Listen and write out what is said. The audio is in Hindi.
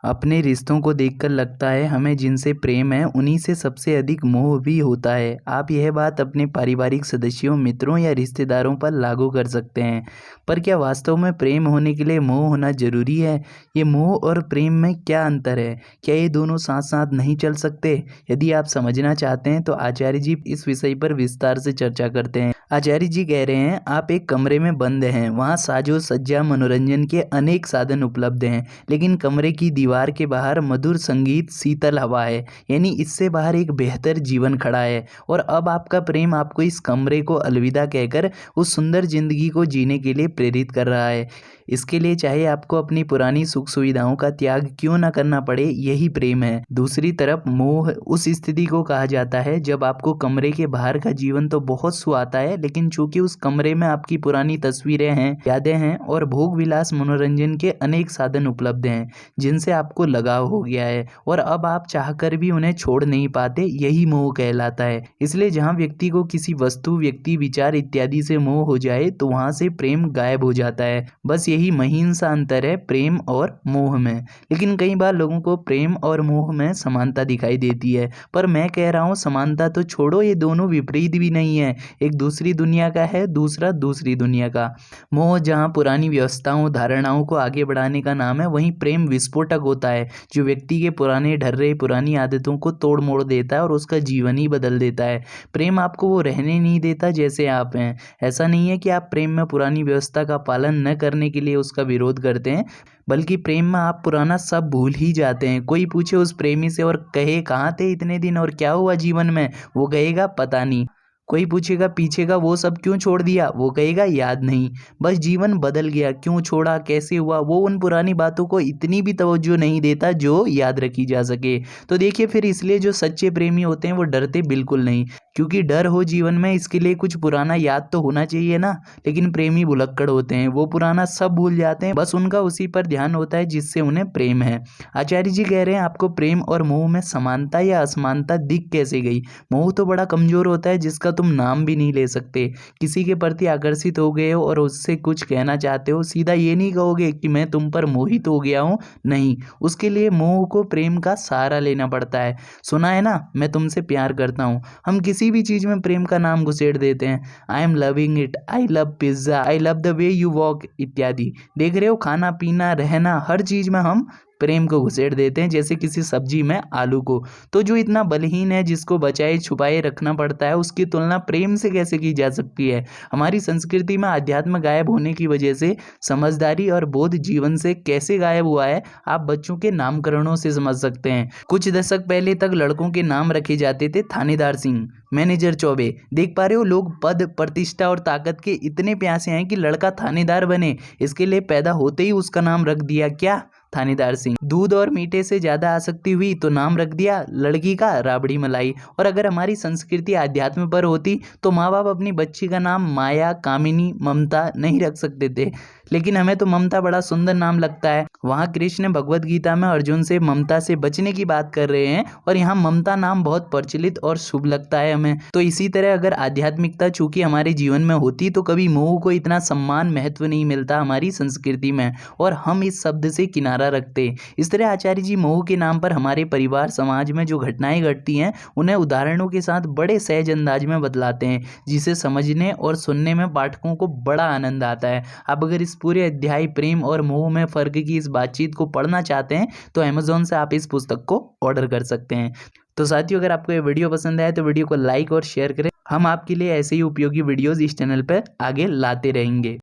अपने रिश्तों को देखकर लगता है हमें जिनसे प्रेम है उन्हीं से सबसे अधिक मोह भी होता है। आप यह बात अपने पारिवारिक सदस्यों, मित्रों या रिश्तेदारों पर लागू कर सकते हैं। पर क्या वास्तव में प्रेम होने के लिए मोह होना जरूरी है? ये मोह और प्रेम में क्या अंतर है? क्या ये दोनों साथ साथ नहीं चल सकते? यदि आप समझना चाहते हैं तो आचार्य जी इस विषय पर विस्तार से चर्चा करते हैं। आचार्य जी कह रहे हैं, आप एक कमरे में बंद हैं, वहाँ साजो सज्जा, मनोरंजन के अनेक साधन उपलब्ध हैं, लेकिन कमरे की दीवार के बाहर मधुर संगीत, शीतल हवा है। यानी इससे बाहर एक बेहतर जीवन खड़ा है। और अब आपका प्रेम आपको इस कमरे को अलविदा कहकर उस सुंदर जिंदगी को जीने के लिए प्रेरित कर रहा है। इसके लिए चाहे आपको अपनी पुरानी सुख सुविधाओं का त्याग क्यों न करना पड़े, यही प्रेम है। दूसरी तरफ मोह उस स्थिति को कहा जाता है जब आपको कमरे के बाहर का जीवन तो बहुत सुहाता है, लेकिन चूंकि उस कमरे में आपकी पुरानी तस्वीरें हैं, यादें हैं और भोग विलास, मनोरंजन के अनेक साधन उपलब्ध हैं जिनसे आपको लगाव हो गया है और अब आप चाहकर भी उन्हें छोड़ नहीं पाते, यही मोह कहलाता है। इसलिए जहाँ व्यक्ति को किसी वस्तु, व्यक्ति, विचार इत्यादि से मोह हो जाए तो वहां से प्रेम गायब हो जाता है। बस यही महीन सा अंतर है प्रेम और मोह में। लेकिन कई बार लोगों को प्रेम और मोह में समानता दिखाई देती है, पर मैं कह रहा हूँ समानता तो छोड़ो, ये दोनों विपरीत भी नहीं है। एक दूसरी दुनिया का है, दूसरा दूसरी दुनिया का। मोह जहाँ पुरानी व्यवस्थाओं, धारणाओं को आगे बढ़ाने का नाम है, वहीं प्रेम विस्फोटक होता है जो व्यक्ति के पुराने ढर्रे, पुरानी आदतों को तोड़ मोड़ देता है और उसका जीवन ही बदल देता है। प्रेम आपको वो रहने नहीं देता जैसे आप हैं। ऐसा नहीं है कि आप प्रेम में पुरानी व्यवस्था का पालन न करने के लिए उसका विरोध करते हैं, बल्कि प्रेम में आप पुराना सब भूल ही जाते हैं। कोई पूछे उस प्रेमी से और कहे कहाँ थे इतने दिन और क्या हुआ जीवन में, वो कहेगा पता नहीं। कोई पूछेगा पीछे का वो सब क्यों छोड़ दिया, वो कहेगा याद नहीं। बस जीवन बदल गया, क्यों छोड़ा, कैसे हुआ, वो उन पुरानी बातों को इतनी भी तवज्जो नहीं देता जो याद रखी जा सके। तो देखिए, फिर इसलिए जो सच्चे प्रेमी होते हैं वो डरते बिल्कुल नहीं, क्योंकि डर हो जीवन में इसके लिए कुछ पुराना याद तो होना चाहिए ना। लेकिन प्रेमी भुलक्कड़ होते हैं, वो पुराना सब भूल जाते हैं, बस उनका उसी पर ध्यान होता है जिससे उन्हें प्रेम है। आचार्य जी कह रहे हैं, आपको प्रेम और मोह में समानता या असमानता दिख कैसे गई? मोह तो बड़ा कमजोर होता है जिसका तुम नाम भी नहीं ले सकते। किसी के प्रति आकर्षित हो गए हो और उससे कुछ कहना चाहते हो, सीधा ये नहीं कहोगे कि मैं तुम पर मोहित हो गया हूँ, नहीं, उसके लिए मोह को प्रेम का सहारा लेना पड़ता है। सुना है ना, मैं तुमसे प्यार करता हूँ। हम किसी भी चीज में प्रेम का नाम घुसेड़ देते हैं। I am loving it, I love pizza, I love the way you walk इत्यादि। देख रहे हो, खाना पीना, रहना, हर चीज में हम प्रेम को घुसेड़ देते हैं, जैसे किसी सब्जी में आलू को। तो जो इतना बलहीन है, जिसको बचाए छुपाए रखना पड़ता है, उसकी तुलना प्रेम से कैसे की जा सकती है? हमारी संस्कृति में अध्यात्म गायब होने की वजह से समझदारी और बोध जीवन से कैसे गायब हुआ है, आप बच्चों के नामकरणों से समझ सकते हैं। कुछ दशक पहले तक लड़कों के नाम रखे जाते थे थानेदार सिंह, मैनेजर चौबे। देख पा रहे हो, लोग पद, प्रतिष्ठा और ताकत के इतने प्यासे हैं कि लड़का थानेदार बने, इसके लिए पैदा होते ही उसका नाम रख दिया क्या? थानेदार सिंह। दूध और मीठे से ज्यादा आसक्ति हुई तो नाम रख दिया लड़की का राबड़ी मलाई। और अगर हमारी संस्कृति आध्यात्म पर होती तो माँ बाप अपनी बच्ची का नाम माया, कामिनी, ममता नहीं रख सकते थे, लेकिन हमें तो ममता बड़ा सुंदर नाम लगता है। वहाँ कृष्ण भगवत गीता में अर्जुन से ममता से बचने की बात कर रहे हैं और यहाँ ममता नाम बहुत प्रचलित और शुभ लगता है हमें। तो इसी तरह अगर आध्यात्मिकता चूंकि हमारे जीवन में होती तो कभी मोह को इतना सम्मान, महत्व नहीं मिलता हमारी संस्कृति में, और हम इस शब्द से किनारा रखते। इस तरह आचार्य जी मोह के नाम पर हमारे परिवार, समाज में जो घटनाएं घटती हैं उन्हें उदाहरणों के साथ बड़े सहज अंदाज में बतलाते हैं, जिसे समझने और सुनने में पाठकों को बड़ा आनंद आता है। अब अगर इस पूरे अध्याय प्रेम और मोह में फर्क की इस बातचीत को पढ़ना चाहते हैं तो अमेज़न से आप इस पुस्तक को ऑर्डर कर सकते हैं। तो साथियों, अगर आपको ये वीडियो पसंद आए तो वीडियो को लाइक और शेयर करें। हम आपके लिए ऐसे ही उपयोगी वीडियोस इस चैनल पर आगे लाते रहेंगे।